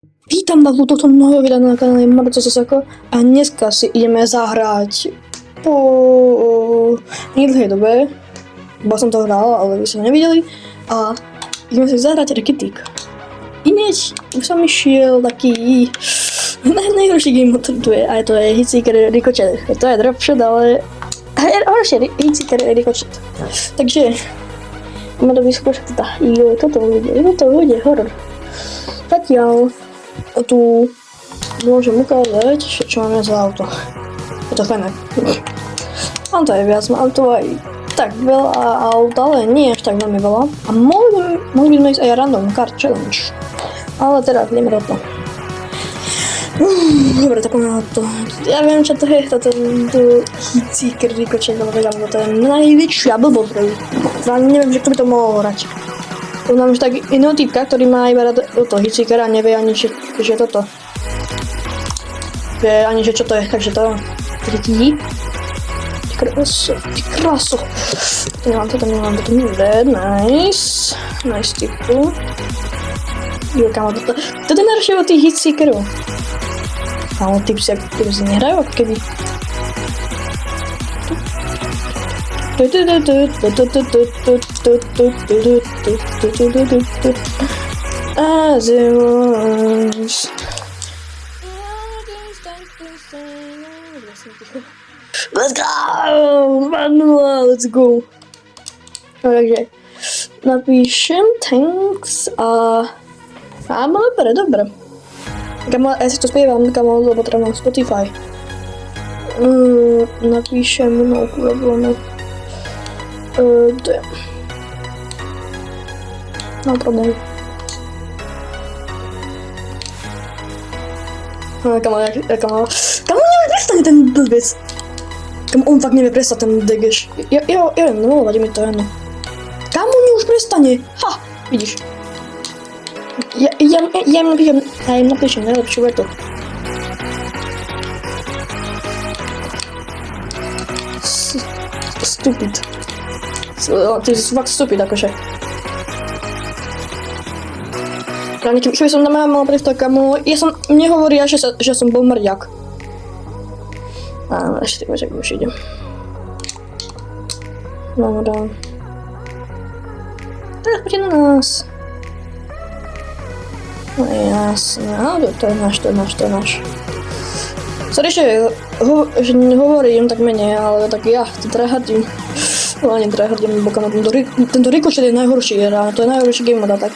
Vítam na toto nového videa na kanále Marco Sosako a dneska si ideme zahrať po nedlhej dobe. Bo som to hral, ale vy ste ho nevideli. A ideme si zahrať Rakitik. Ináč už som išiel taký najhorší game mode tu je, a to je Hitseeker Ricochet. To je dropshot, ale horšie Hitseeker Ricochet. Takže ideme to vyskúšať teda. Jo, toto bude horor. Zatiaľ tu môžem ukázať, čo máme za auto. Je to fajné. Mám to aj viac, mám to aj tak veľa aut, ale nie až tak veľmi veľa. A mohli by sme ísť aj random car challenge. Ale teraz ideme do toho. Dobre, tak máme to. Ja viem, čo to je, toto Hitseeker Ricochet, ale to je najväčšia blbosť. Ja neviem, že kto by to mohol hrať. Poznám už tak iného typka, ktorý má iba rád toto Hitseekera a nevie ani, že toto. Vie ani, že čo to je, takže to vidí. Ty kráso. Nemám to, red, nice. Nice typu. Jo, kámo, toto je najlepšie od tých Hitseekerov. Kámo, typ si nehrajú, ako keby. As it was. Let's go! Manuel, let's go! No, takže napíšem thanks a dobre. Kamo, ja si to spievam, kamo, lebo teda mám Spotify. Napíšem no problém. No problém. Kamo, prestane ten blbec. Kamo, on fakt nevie prestať ten degeš. Ja viem, no, vadí mi to jedno. Kamo, on už prestane. Ha, vidíš. Ja im napíšem najlepšiu vetu. Stupid. Ty si fakt stupid, akože. Čo by som tam mal prestať, kamo, mne hovoria, že som bol mrďak. Áno, ešte tak už idem. Dobre. Teraz poďte na nás. No jasne, ale to je náš. Sorry, že hovorím tak menej, ale tak ja to tryhardím. Hlavne tryhardím, lebo tento Ricochet je najhorší, to je najhorší game moda, tak.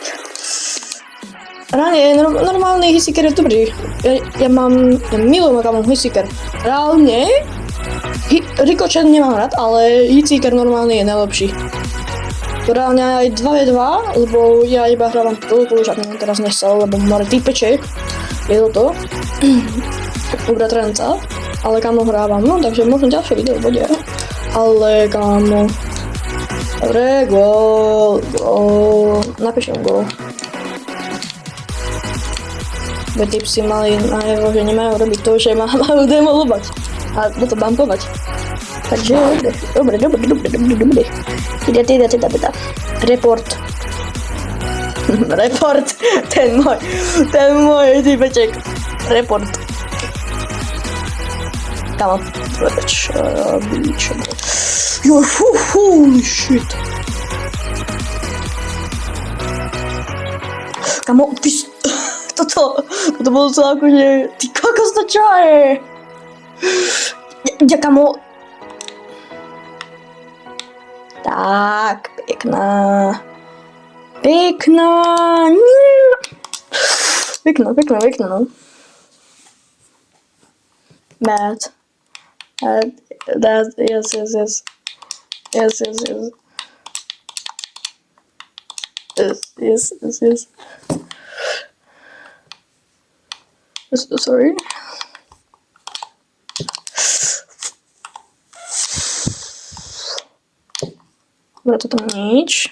Reálne, normálny Hitseeker je dobrý. Ja milujem ako mám Hitseeker. Reálne, Ricochet nemám rád, ale Hitseeker normálny je najlepší. Reálne aj 2v2, lebo ja iba hrávam toľko, žiadne teraz nechcel, lebo máte týpeček. Je to. U bratranca, ale kamo hrávam, no takže možno ďalšie video bude. Ale kamo. Dobre, gól. Napíšem gól. Veď typsi mali najevo, že nemajú robiť to, že majú demolovať a to bumpovať. Takže dobre. Teda. Report. Report. Ten môj typeček. Report. Kamo, bičo. Holy shit. Kamo, toto bolo to akože, ty kokos, to čo je? Ja kamo. Tak, pekná. Pekná, no. Bad. That, yes. Yes. Sorry. Dobra, to tam nič.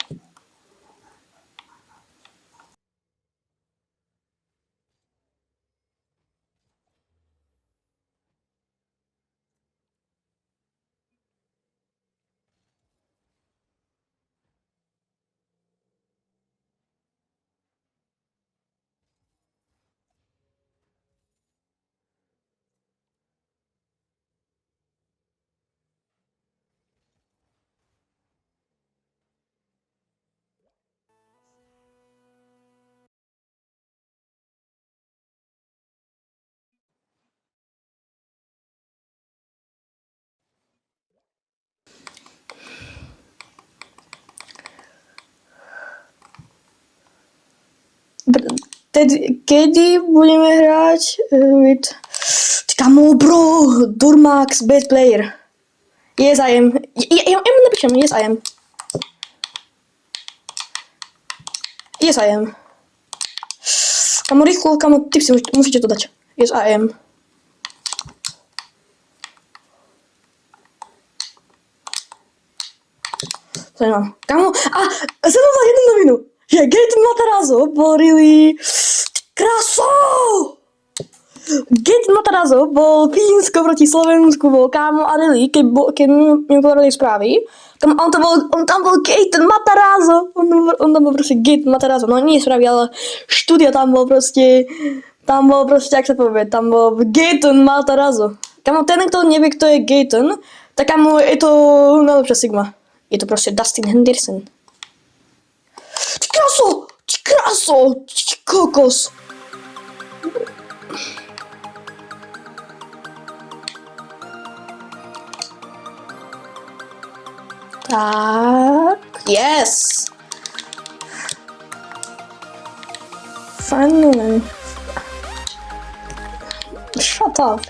Kedy budeme hrať with... Kamo, bro, Durmax, bad player. Yes, I am. Ja napíšem, yes, I am. Yes, I am. Kamo, rýchlo, kamo, ty si musíte to dať. Yes, I am. To nemám. Kamo, som mal jednu novinu. Že Gaten Matarazzo bol really... Kraso! Gaten Matarazzo bol Fínsko proti Slovensku, bol kámo a really, keď mi povedali správy, tam bol Gaten Matarazzo, on tam bol proste Gaten Matarazzo, no nie správy, ale štúdio tam bol proste, jak sa povie, tam bol Gaten Matarazzo. Kamo, ten, kto nevie, kto je Gaten, tak kamo, je to najlepšia Sigma. Je to proste Dustin Henderson. Ty kraso, ty kokos. Tak, yes! Finally. Shut up.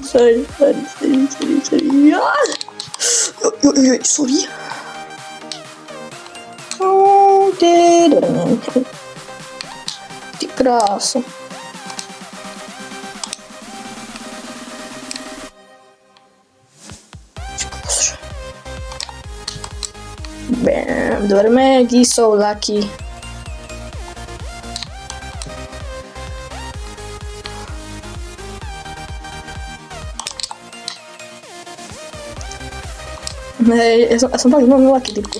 Sorry. Sorry. Oh, Ty krása. Bam, Dormegi so lucky. Hej, ja som fakt veľmi lucky, typku.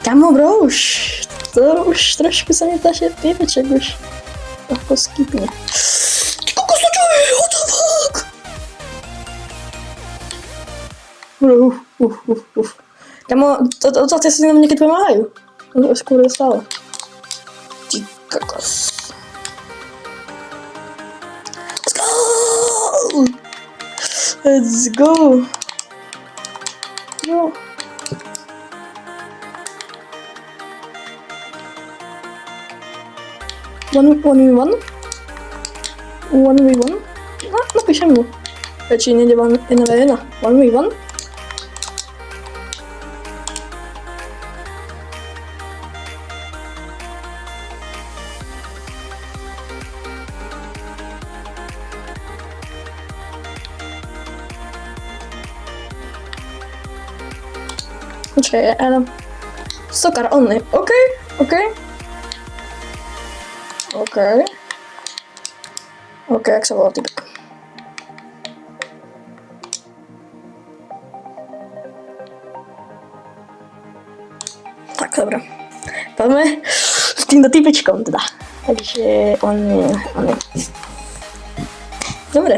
Kamo, bro, už trošku sa mi tašie piepeček už ľahko skipne. Ty kokos, to čo je? What the fuck? Bro, Kamo, to si nám niekedy pomáhajú. Skôr je stále. Ty kokos. Let's go! No. One v one? Napíšem mu. Radši nejde 1v1. 1v1? Počkej, Sokar only. OK. Jak sa volá typek? Tak, dobré. Poďme s týmto typečkom teda. Takže on je... Dobre.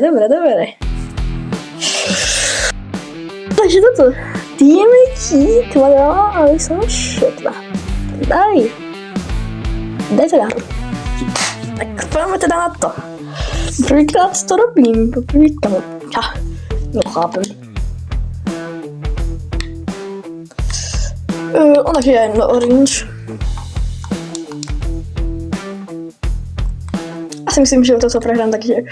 Takže toto. Dajeme ti kvadrát, aby som šetla. Daj teda hru. Tak poďme teda na to. Prvýkrát to robím, prvýkrát. Chápem. Ona je jen orange. Asi myslím, že toto prehrám, takže...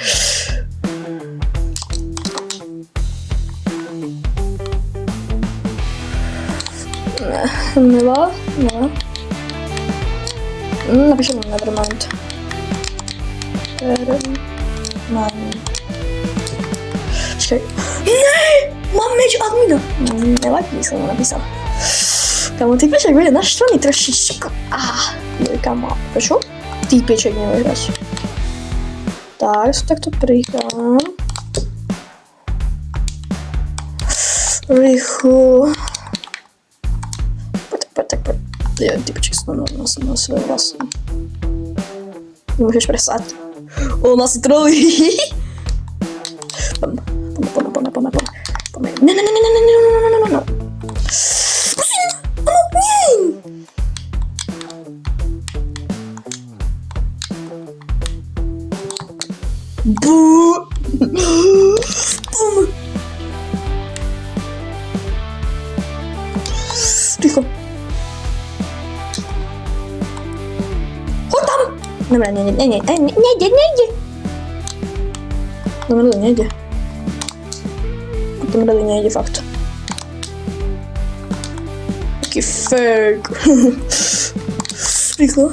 Ne. Napíšem Nevermind. Počkej. Ne! Mám meč admina! Nevadí, som ho napísal. Kamo, týpeček bude naštvaný trošičku. Kamo, prečo? Týpeček nevie hrať. Tak to prihrám. Rýchlo. Poď. Týpeček som na svoj vlasu. Môžeš presať. On asi trolí. Poďme. Ne. Prosím, nie. Bú. Ticho. Choď tam! Dobre, nejde. Dobre, nejde. Dobre, nejde fakt. Taký fake. Ticho.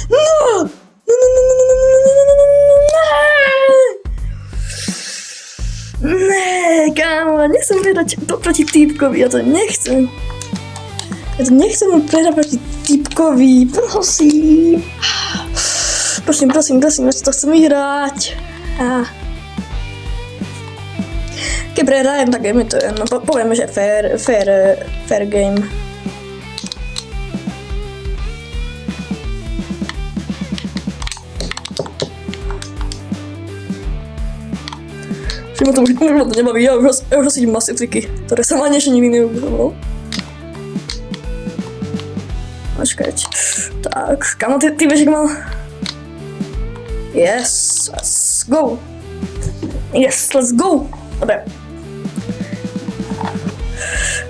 No! Ne, kámo, ja nechcem prehrať proti týpkovi, ja to nechcem. Ja to nechcem prehrať proti týpkovi, prosím. Prosím, ja to chcem vyhrať. Keď prehrajem, tak je mi to jedno, povieme, že fair game. Už ma to nebaví, ja už asi idem asi triky, ktoré som ani ešte nikdy neubudoval. Počkať. Tak, kamo, ty vieš, jak mal? Yes, let's go. Dobre.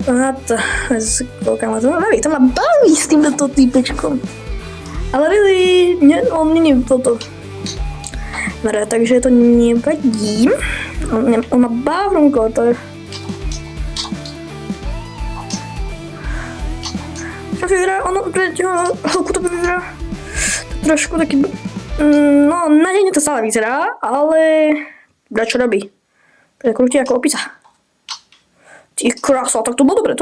A to, let's go, kamo, to ma baví s týmto týpečkom. Ale really, on není toto. Dobre, takže to nevadí. On má bávronko, to je... Čo vyzerá, ono pre holku to vyzerá trošku taký... No, nadejne to stále vyzerá, ale... Dobre, čo robí? To je krúti ako opica. Ty krása, tak to bolo dobre.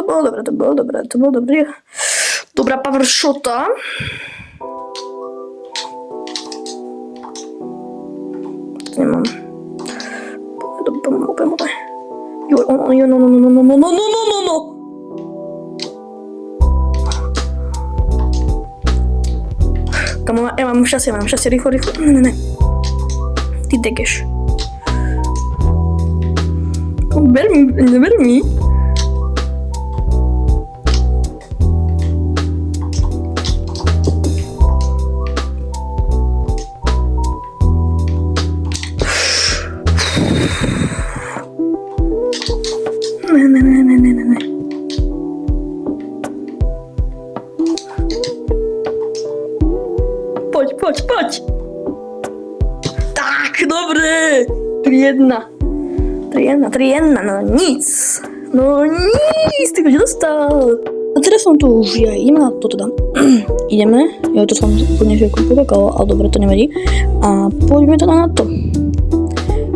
Dobrá power shota. To nemám. Poďme. No. Kamo, ja mám šťastie, rýchlo. Ne. Ty dekeš. Neber mi. Ne. Poď. Tak, dobre. 3-1, no nic, ty ho dostal. A teraz som tu už, ja ideme na to teda. Ideme, ja to som úplne všetko pokakala, ale dobre, to nevadí. A poďme teda na to.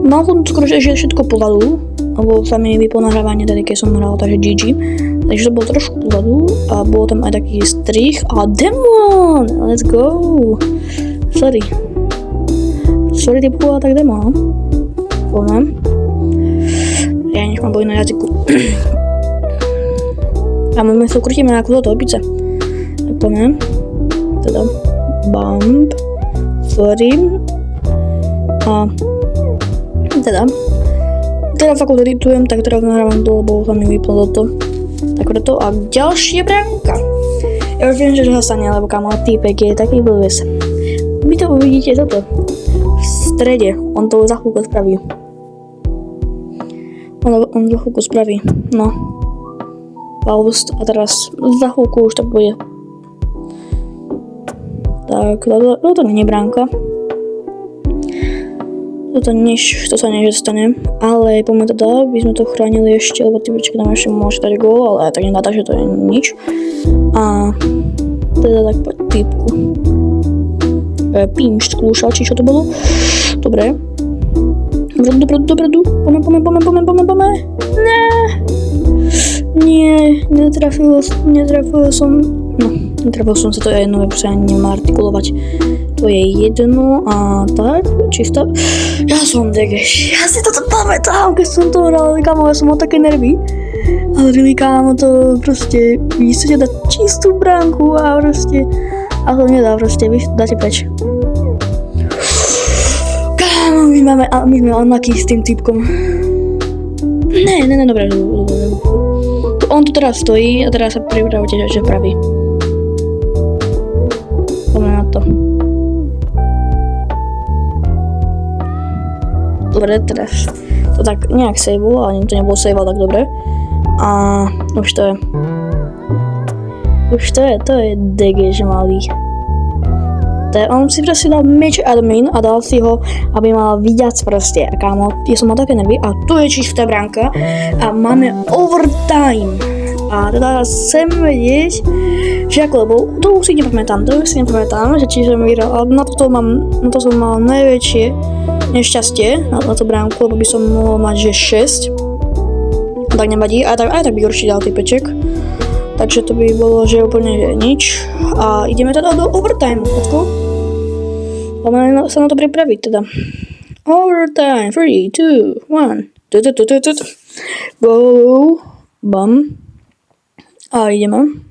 Mám som skoro ešte všetko pozadu, lebo sa mi vyplo nahrávanie tedy, keď som hral, takže GG. Takže to bolo trošku pozadu a bolo tam aj taký strich a demon, let's go. Sorry, typu, ale tak demon. Poviem. Ja nech ma boli na jazyku. A my sa ukrutíme ako toto opice. Tak poviem. Teda bump. Sorry. A teda fakt editujem, tak teraz nahrávam to, lebo sa mi vyplo toto. Tak preto a ďalšia bránka. Ja už viem, že ho stane, lebo kamo týpek je taký blbec. Vy to uvidíte toto. V strede, on to za chvíľku spraví. On za chvíľku spraví, no. Paust a teraz za chvíľku už to bude. Tak, toto nie je bránka. To sa stane, ale poďme teda, by sme to chránili ešte, lebo typička nám ešte môže dať gól, ale tak nedá, takže to je nič. A teda tak poď typku. Pímšt skúšal, či čo to bolo? Dobre. Dopredu. Poďme. Nie, netrafil som. No, netrafil som sa, to je jedno, proste ani nemá artikulovať. To je jedno a tak, čisto. Ja som degeš, ja si toto pamätám, keď som to hral, kámo, ja som mal také nervy. Ale really, kámo, to proste, vy chcete dať čistú bránku a proste, a to nedá proste, vy dáte preč. Kámo, my sme unlucky s tým typkom. Ne, dobre. On tu teraz stojí a teraz sa pripravujte, že praví. Poďme na to. Dobre, teraz to tak nejak saveoval, ale to nebolo saveoval tak dobre. A už to je. To je degež malý. On si proste dal meč admin a dal si ho, aby mal vidět proste. A kámo, ja som mal také nervy a tu je čistá bránka a máme overtime. A teda chcem vedieť, že ako, lebo to už si nepamätám, že či som vyhral, ale na to som mal najväčšie nešťastie na tú bránku, lebo by som mohol mať, že 6. Tak nevadí, aj tak by určite dal typeček. Takže to by bolo, že úplne že nič. A ideme teda do overtime, počku. Poďme sa na to pripraviť teda. Overtime, 3, 2, 1. Go. Bam. A ideme.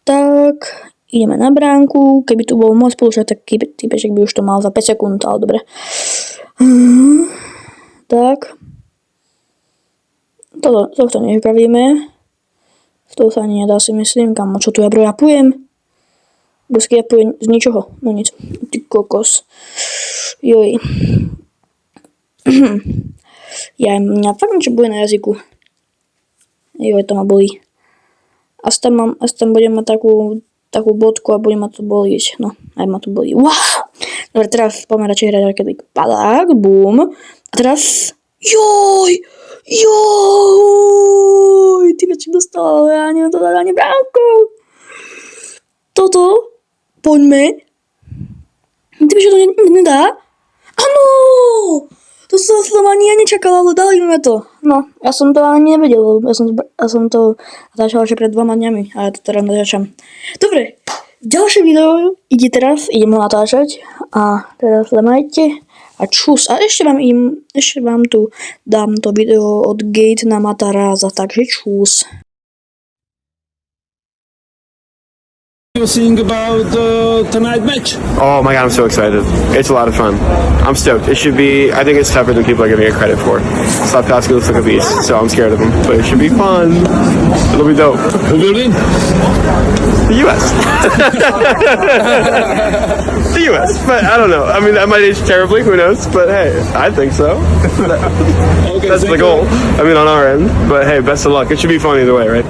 Tak, ideme na bránku. Keby tu bol môj spolučák, tak typeček by už to mal za 5 sekúnd, ale dobre. Tak. Tohto nevypravíme. To sa ani nedá, si myslím, kamo, čo tu ja brojapujem? Dosky japujem z ničoho, no nic. Ty kokos. Joj. Mňa fakt niečo bude na jazyku. Joj, to ma bolí. Asi tam budem mať takú bodku a bude ma to bolieť. No, aj ma to bolí. Wow! Dobre, teraz poďme radšej hrať raketik. Padák, bum. A teraz... Joj! Typeček dostal, ja neviem to dať ani bránku. Toto, poďme. Typeček to nedá? Áno! To som ani ja nečakala, ale dali sme to. No, ja som to ani nevedel, ja som to začal že pred 2 dňami, a ja to teraz natáčam. Dobre, ďalšie video idem ho natáčať a teraz lemajte. A čus. A ešte vám tu dám to video od Gate na Matarazza, takže čus. You're saying about tonight match? Oh my god, I'm so excited. It's a lot of fun. I'm stoked. It should be, I think it's tougher than people are giving it credit for. Slavkowski looks like a beast, so I'm scared of him. But it should be fun. It'll be dope. Who will win? The US. The US. But I don't know. I mean, I might age terribly, who knows? But hey, I think so. Okay, That's the goal. I mean, on our end. But hey, best of luck. It should be fun either way, right?